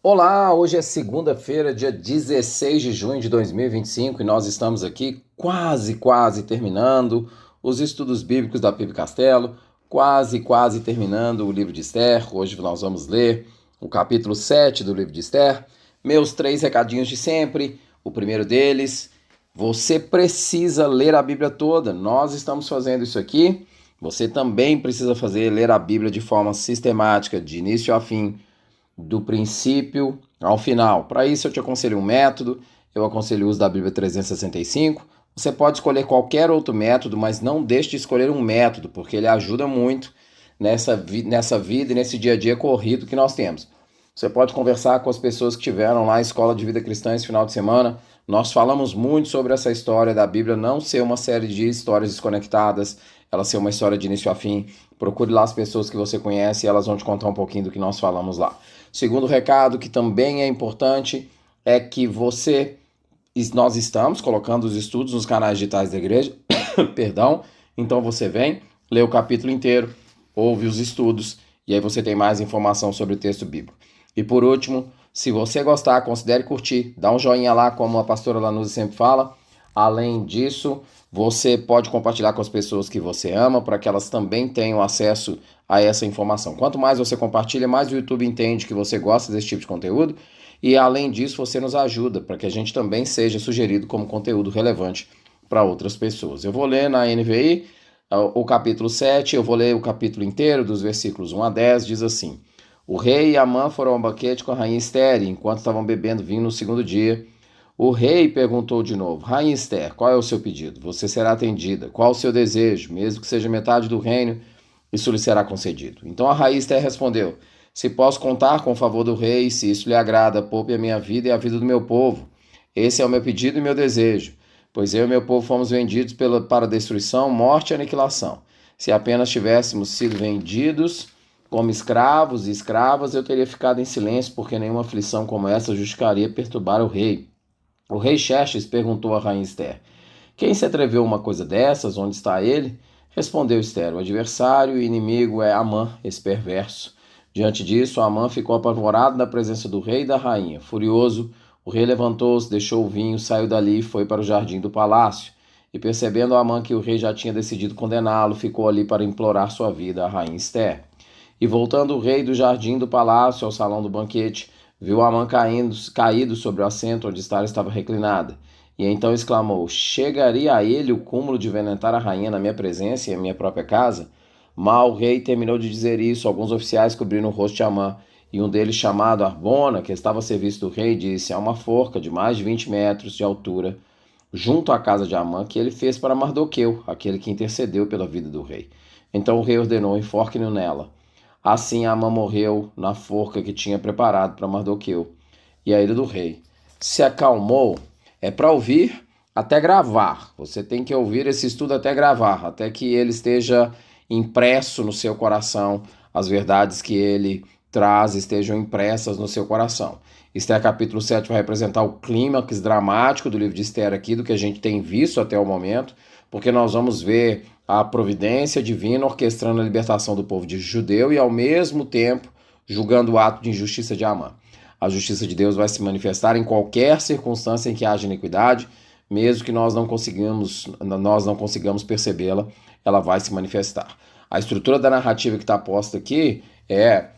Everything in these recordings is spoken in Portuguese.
Olá, hoje é segunda-feira, dia 16 de junho de 2025 e nós estamos aqui quase terminando os estudos bíblicos da PIB Castelo, quase terminando o livro de Esther. Hoje nós vamos ler o capítulo 7 do livro de Esther. Meus 3 recadinhos de sempre. O primeiro deles, você precisa ler a Bíblia toda. Nós estamos fazendo isso aqui. Você também precisa ler a Bíblia de forma sistemática, de início a fim, do princípio ao final. Para isso eu te aconselho um método, eu aconselho o uso da Bíblia 365. Você pode escolher qualquer outro método, mas não deixe de escolher um método, porque ele ajuda muito nessa vida e nesse dia a dia corrido que nós temos. Você pode conversar com as pessoas que tiveram lá a Escola de Vida Cristã esse final de semana. Nós falamos muito sobre essa história da Bíblia não ser uma série de histórias desconectadas, ela ser uma história de início a fim. Procure lá as pessoas que você conhece e elas vão te contar um pouquinho do que nós falamos lá. Segundo recado, que também é importante, é que nós estamos colocando os estudos nos canais digitais da igreja, perdão, então você vem, lê o capítulo inteiro, ouve os estudos, e aí você tem mais informação sobre o texto bíblico. E por último, se você gostar, considere curtir, dá um joinha lá, como a pastora Lanusa sempre fala. Além disso, você pode compartilhar com as pessoas que você ama, para que elas também tenham acesso a essa informação. Quanto mais você compartilha, mais o YouTube entende que você gosta desse tipo de conteúdo. E além disso, você nos ajuda para que a gente também seja sugerido como conteúdo relevante para outras pessoas. Eu vou ler na NVI o capítulo 7, eu vou ler o capítulo inteiro, dos versículos 1 a 10, diz assim: O rei e Amã foram ao banquete com a rainha Esther, enquanto estavam bebendo vinho no segundo dia. O rei perguntou de novo: Rainha Esther, qual é o seu pedido? Você será atendida. Qual o seu desejo? Mesmo que seja metade do reino, isso lhe será concedido. Então a rainha Esther respondeu: Se posso contar com o favor do rei, se isso lhe agrada, poupe a minha vida e a vida do meu povo. Esse é o meu pedido e meu desejo, pois eu e meu povo fomos vendidos para destruição, morte e aniquilação. Se apenas tivéssemos sido vendidos como escravos e escravas, eu teria ficado em silêncio, porque nenhuma aflição como essa justificaria perturbar o rei. O rei Xerxes perguntou à rainha Esther: Quem se atreveu a uma coisa dessas? Onde está ele? Respondeu Esther: O adversário e inimigo é Amã, esse perverso. Diante disso, Amã ficou apavorado na presença do rei e da rainha. Furioso, o rei levantou-se, deixou o vinho, saiu dali e foi para o jardim do palácio. E percebendo Amã que o rei já tinha decidido condená-lo, ficou ali para implorar sua vida à rainha Esther. E voltando o rei do jardim do palácio ao salão do banquete, viu Amã caído sobre o assento onde Esther estava reclinada. E então exclamou: Chegaria a ele o cúmulo de violentar a rainha na minha presença e em minha própria casa? Mal o rei terminou de dizer isso, alguns oficiais cobriram o rosto de Amã, e um deles, chamado Arbona, que estava a serviço do rei, disse: Há uma forca de mais de 20 metros de altura junto à casa de Amã que ele fez para Mardoqueu, aquele que intercedeu pela vida do rei. Então o rei ordenou: Enforque-no nela. Assim Amã morreu na forca que tinha preparado para Mardoqueu. E a ira do rei se acalmou. É para ouvir até gravar. Você tem que ouvir esse estudo até gravar, até que ele esteja impresso no seu coração, as verdades que ele traz estejam impressas no seu coração. Esther capítulo 7 vai representar o clímax dramático do livro de Esther aqui, do que a gente tem visto até o momento, porque nós vamos ver a providência divina orquestrando a libertação do povo de judeu e, ao mesmo tempo, julgando o ato de injustiça de Amã. A justiça de Deus vai se manifestar em qualquer circunstância em que haja iniquidade, mesmo que nós não consigamos percebê-la, ela vai se manifestar. A estrutura da narrativa que está posta aqui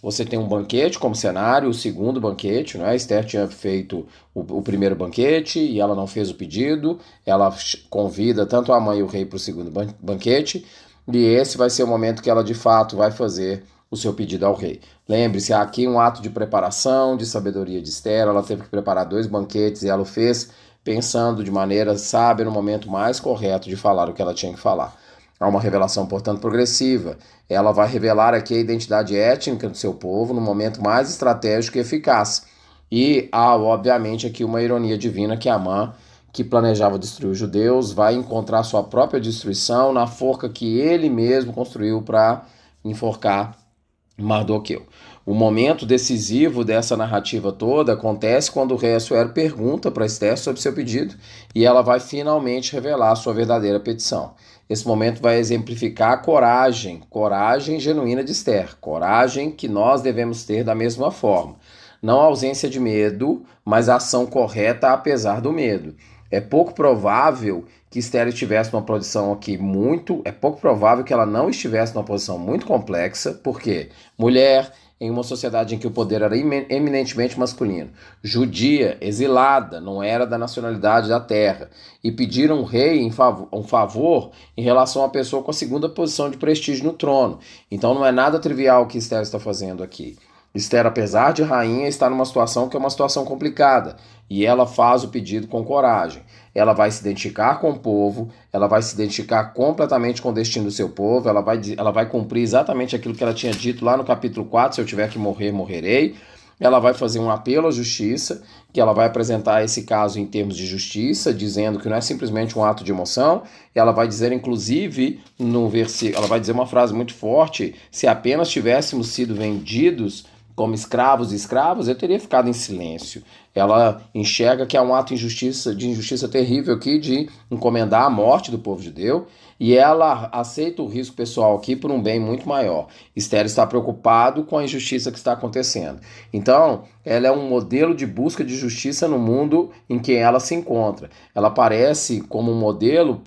você tem um banquete como cenário, o segundo banquete, né? Esther tinha feito o primeiro banquete e ela não fez o pedido, ela convida tanto a mãe e o rei para o segundo banquete, e esse vai ser o momento que ela de fato vai fazer o seu pedido ao rei. Lembre-se, há aqui um ato de preparação, de sabedoria de Esther, ela teve que preparar 2 banquetes e ela o fez pensando de maneira sábia no momento mais correto de falar o que ela tinha que falar. Há uma revelação, portanto, progressiva. Ela vai revelar aqui a identidade étnica do seu povo no momento mais estratégico e eficaz. E há, obviamente, aqui uma ironia divina que Amã, que planejava destruir os judeus, vai encontrar sua própria destruição na forca que ele mesmo construiu para enforcar Mardoqueu. O momento decisivo dessa narrativa toda acontece quando o rei Assuero pergunta para Esther sobre seu pedido e ela vai finalmente revelar sua verdadeira petição. Esse momento vai exemplificar a coragem genuína de Esther, coragem que nós devemos ter da mesma forma. Não a ausência de medo, mas a ação correta apesar do medo. É pouco provável que Esther estivesse numa posição aqui é pouco provável que ela não estivesse numa posição muito complexa, porque mulher em uma sociedade em que o poder era eminentemente masculino, judia, exilada, não era da nacionalidade da terra, e pediram um rei um favor em relação a uma pessoa com a segunda posição de prestígio no trono. Então não é nada trivial o que Esther está fazendo aqui. Esther, apesar de rainha, está numa situação que é uma situação complicada, e ela faz o pedido com coragem. Ela vai se identificar com o povo, ela vai se identificar completamente com o destino do seu povo, ela vai cumprir exatamente aquilo que ela tinha dito lá no capítulo 4, se eu tiver que morrer, morrerei. Ela vai fazer um apelo à justiça, que ela vai apresentar esse caso em termos de justiça, dizendo que não é simplesmente um ato de emoção. Ela vai dizer, inclusive, no versículo, ela vai dizer uma frase muito forte: se apenas tivéssemos sido vendidos como escravos e escravas, eu teria ficado em silêncio. Ela enxerga que há um ato de injustiça terrível aqui, de encomendar a morte do povo judeu, e ela aceita o risco pessoal aqui por um bem muito maior. Esther está preocupado com a injustiça que está acontecendo. Então, ela é um modelo de busca de justiça no mundo em que ela se encontra. Ela aparece como um modelo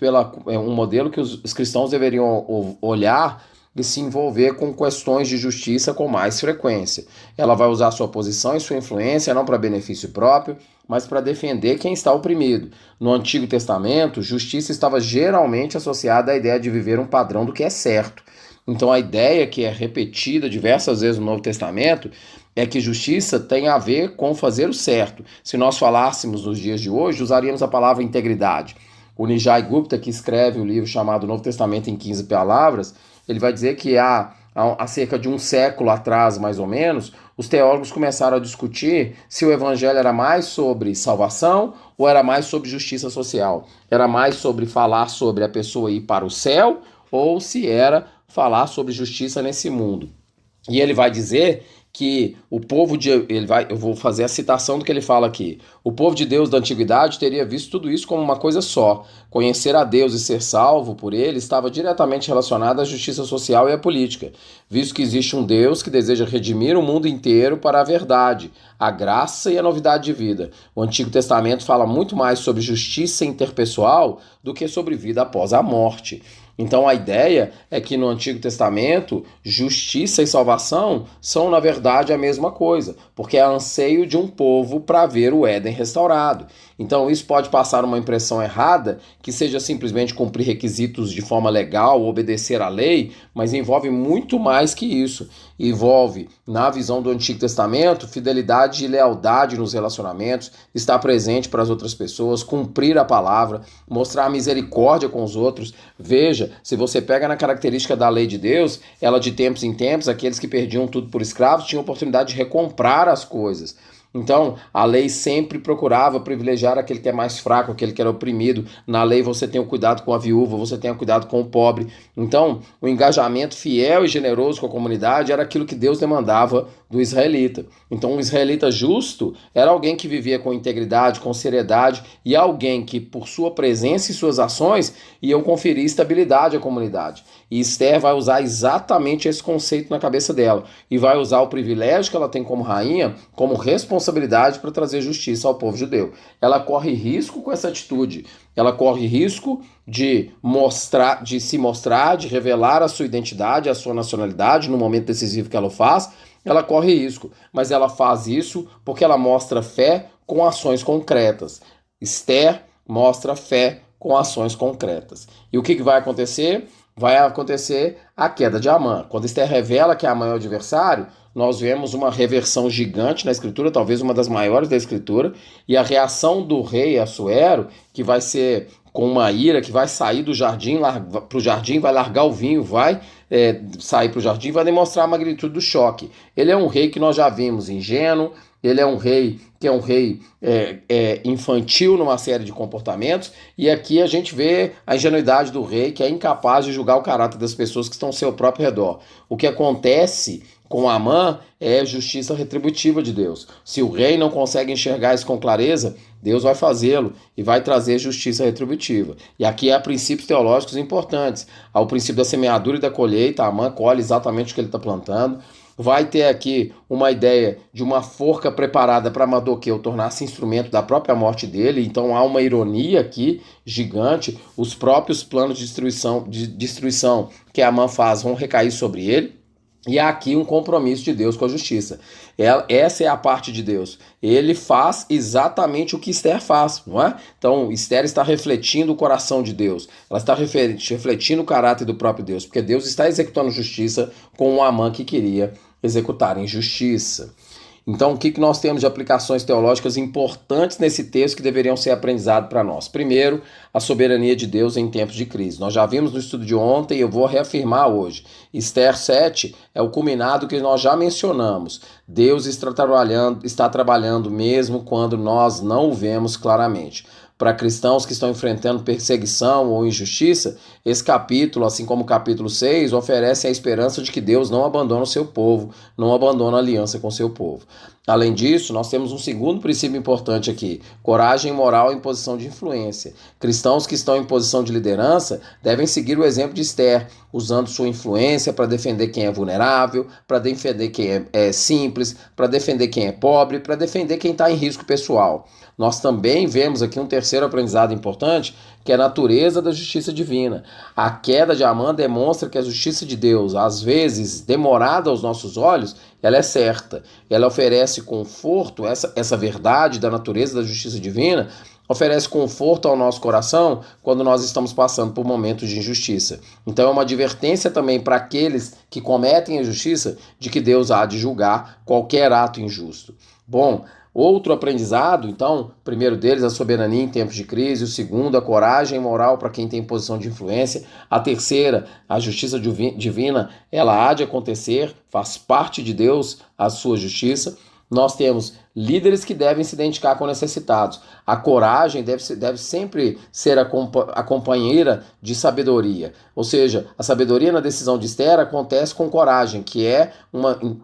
que os cristãos deveriam olhar e se envolver com questões de justiça com mais frequência. Ela vai usar sua posição e sua influência não para benefício próprio, mas para defender quem está oprimido. No Antigo Testamento, justiça estava geralmente associada à ideia de viver um padrão do que é certo. Então a ideia que é repetida diversas vezes no Novo Testamento é que justiça tem a ver com fazer o certo. Se nós falássemos nos dias de hoje, usaríamos a palavra integridade. O Nijai Gupta, que escreve o livro chamado Novo Testamento em 15 Palavras, ele vai dizer que há cerca de um século atrás, mais ou menos, os teólogos começaram a discutir se o evangelho era mais sobre salvação ou era mais sobre justiça social. Era mais sobre falar sobre a pessoa ir para o céu ou se era falar sobre justiça nesse mundo. E ele vai dizer que eu vou fazer a citação do que ele fala aqui. O povo de Deus da antiguidade teria visto tudo isso como uma coisa só. Conhecer a Deus e ser salvo por ele estava diretamente relacionado à justiça social e à política, visto que existe um Deus que deseja redimir o mundo inteiro para a verdade, a graça e a novidade de vida. O Antigo Testamento fala muito mais sobre justiça interpessoal do que sobre vida após a morte. Então a ideia é que no Antigo Testamento, justiça e salvação são, na verdade, a mesma coisa, porque é anseio de um povo para ver o Éden restaurado. Então isso pode passar uma impressão errada, que seja simplesmente cumprir requisitos de forma legal, obedecer à lei, mas envolve muito mais que isso. Envolve, na visão do Antigo Testamento, fidelidade e lealdade nos relacionamentos, estar presente para as outras pessoas, cumprir a palavra, mostrar misericórdia com os outros. Veja, se você pega na característica da lei de Deus, ela de tempos em tempos, aqueles que perdiam tudo por escravos tinham oportunidade de recomprar as coisas. Então, a lei sempre procurava privilegiar aquele que é mais fraco, aquele que era oprimido. Na lei você tem o cuidado com a viúva, você tem o cuidado com o pobre. Então, o engajamento fiel e generoso com a comunidade era aquilo que Deus demandava do israelita. Então, o israelita justo era alguém que vivia com integridade, com seriedade, e alguém que, por sua presença e suas ações, iam conferir estabilidade à comunidade. E Esther vai usar exatamente esse conceito na cabeça dela, e vai usar o privilégio que ela tem como rainha, como responsabilidade para trazer justiça ao povo judeu. Ela corre risco com essa atitude, ela corre risco de se mostrar, de revelar a sua identidade, a sua nacionalidade no momento decisivo que ela o faz. Ela corre risco, mas ela faz isso porque ela mostra fé com ações concretas. Esther mostra fé com ações concretas. E o que vai acontecer? Vai acontecer a queda de Amã. Quando Esther revela que Amã é o adversário, nós vemos uma reversão gigante na escritura, talvez uma das maiores da escritura, e a reação do rei Assuero, que vai ser com uma ira, que vai sair do jardim para o jardim, vai largar o vinho, vai sair para o jardim, vai demonstrar a magnitude do choque. Ele é um rei que nós já vimos ingênuo, ele é um rei que é um rei infantil numa série de comportamentos, e aqui a gente vê a ingenuidade do rei, que é incapaz de julgar o caráter das pessoas que estão ao seu próprio redor. O que acontece com Amã é justiça retributiva de Deus. Se o rei não consegue enxergar isso com clareza, Deus vai fazê-lo e vai trazer justiça retributiva. E aqui há princípios teológicos importantes. Há o princípio da semeadura e da colheita. Amã colhe exatamente o que ele está plantando. vai ter aqui uma ideia de uma forca preparada para Mardoqueu tornar-se instrumento da própria morte dele, então há uma ironia aqui gigante, os próprios planos de destruição que Amã faz vão recair sobre ele, e há aqui um compromisso de Deus com a justiça. Essa é a parte de Deus. Ele faz exatamente o que Esther faz, não é? Então, Esther está refletindo o coração de Deus. Ela está refletindo o caráter do próprio Deus, porque Deus está executando justiça com um Amã que queria executar injustiça. Então, o que nós temos de aplicações teológicas importantes nesse texto que deveriam ser aprendizado para nós? Primeiro, a soberania de Deus em tempos de crise. Nós já vimos no estudo de ontem e eu vou reafirmar hoje. Esther 7 é o culminado que nós já mencionamos. Deus está trabalhando mesmo quando nós não o vemos claramente. Para cristãos que estão enfrentando perseguição ou injustiça, esse capítulo, assim como o capítulo 6, oferece a esperança de que Deus não abandona o seu povo, não abandona a aliança com o seu povo. Além disso, nós temos um segundo princípio importante aqui: coragem moral em posição de influência. Cristãos que estão em posição de liderança devem seguir o exemplo de Esther, usando sua influência para defender quem é vulnerável, para defender quem é simples, para defender quem é pobre, para defender quem está em risco pessoal. Nós também vemos aqui um terceiro aprendizado importante, que é a natureza da justiça divina. A queda de Amã demonstra que a justiça de Deus, às vezes demorada aos nossos olhos, ela é certa. Ela oferece conforto, essa verdade da natureza da justiça divina, oferece conforto ao nosso coração quando nós estamos passando por momentos de injustiça. Então é uma advertência também para aqueles que cometem a injustiça de que Deus há de julgar qualquer ato injusto. Bom, outro aprendizado, então, o primeiro deles, a soberania em tempos de crise, o segundo, a coragem moral para quem tem posição de influência, a terceira, a justiça divina, ela há de acontecer, faz parte de Deus a sua justiça. Nós temos líderes que devem se identificar com necessitados. A coragem deve sempre ser a companheira de sabedoria. Ou seja, a sabedoria na decisão de Esther acontece com coragem, que é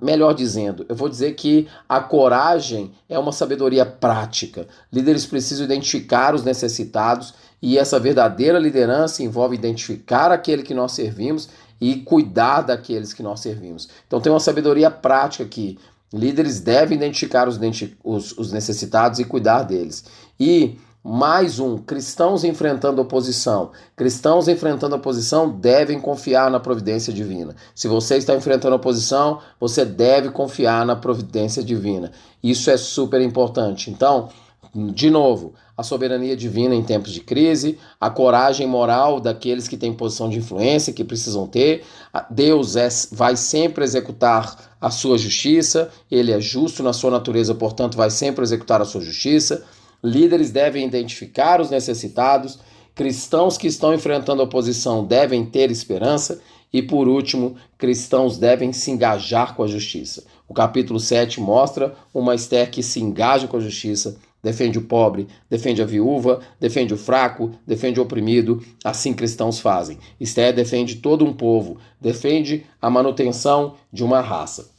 melhor dizendo, eu vou dizer que a coragem é uma sabedoria prática. Líderes precisam identificar os necessitados e essa verdadeira liderança envolve identificar aquele que nós servimos e cuidar daqueles que nós servimos. Então tem uma sabedoria prática aqui. Líderes devem identificar os necessitados e cuidar deles. E mais cristãos enfrentando oposição. Cristãos enfrentando oposição devem confiar na providência divina. Se você está enfrentando oposição, você deve confiar na providência divina. Isso é super importante. Então, de novo, a soberania divina em tempos de crise, a coragem moral daqueles que têm posição de influência, que precisam ter. Deus vai sempre executar a sua justiça, ele é justo na sua natureza, portanto vai sempre executar a sua justiça. Líderes devem identificar os necessitados, cristãos que estão enfrentando oposição devem ter esperança e, por último, cristãos devem se engajar com a justiça. O capítulo 7 mostra uma Esther que se engaja com a justiça, defende o pobre, defende a viúva, defende o fraco, defende o oprimido. Assim cristãos fazem. Esther defende todo um povo, defende a manutenção de uma raça.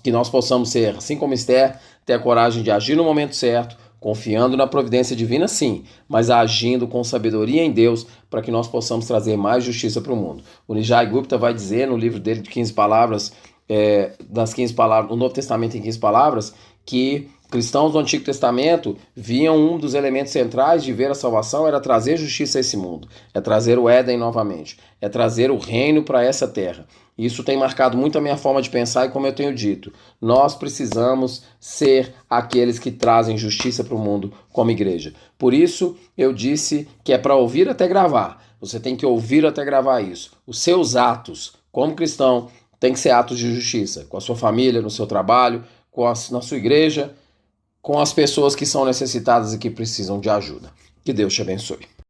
Que nós possamos ser, assim como Esther, ter a coragem de agir no momento certo, confiando na providência divina, sim, mas agindo com sabedoria em Deus para que nós possamos trazer mais justiça para o mundo. O Nijai Gupta vai dizer no livro dele de 15 palavras, das 15 palavras, o Novo Testamento em 15 palavras, que cristãos do Antigo Testamento viam um dos elementos centrais de ver a salvação era trazer justiça a esse mundo, é trazer o Éden novamente, é trazer o reino para essa terra. Isso tem marcado muito a minha forma de pensar e como eu tenho dito, nós precisamos ser aqueles que trazem justiça para o mundo como igreja. Por isso eu disse que é para ouvir até gravar, você tem que ouvir até gravar isso. Os seus atos como cristão têm que ser atos de justiça, com a sua família, no seu trabalho, na sua igreja, com as pessoas que são necessitadas e que precisam de ajuda. Que Deus te abençoe.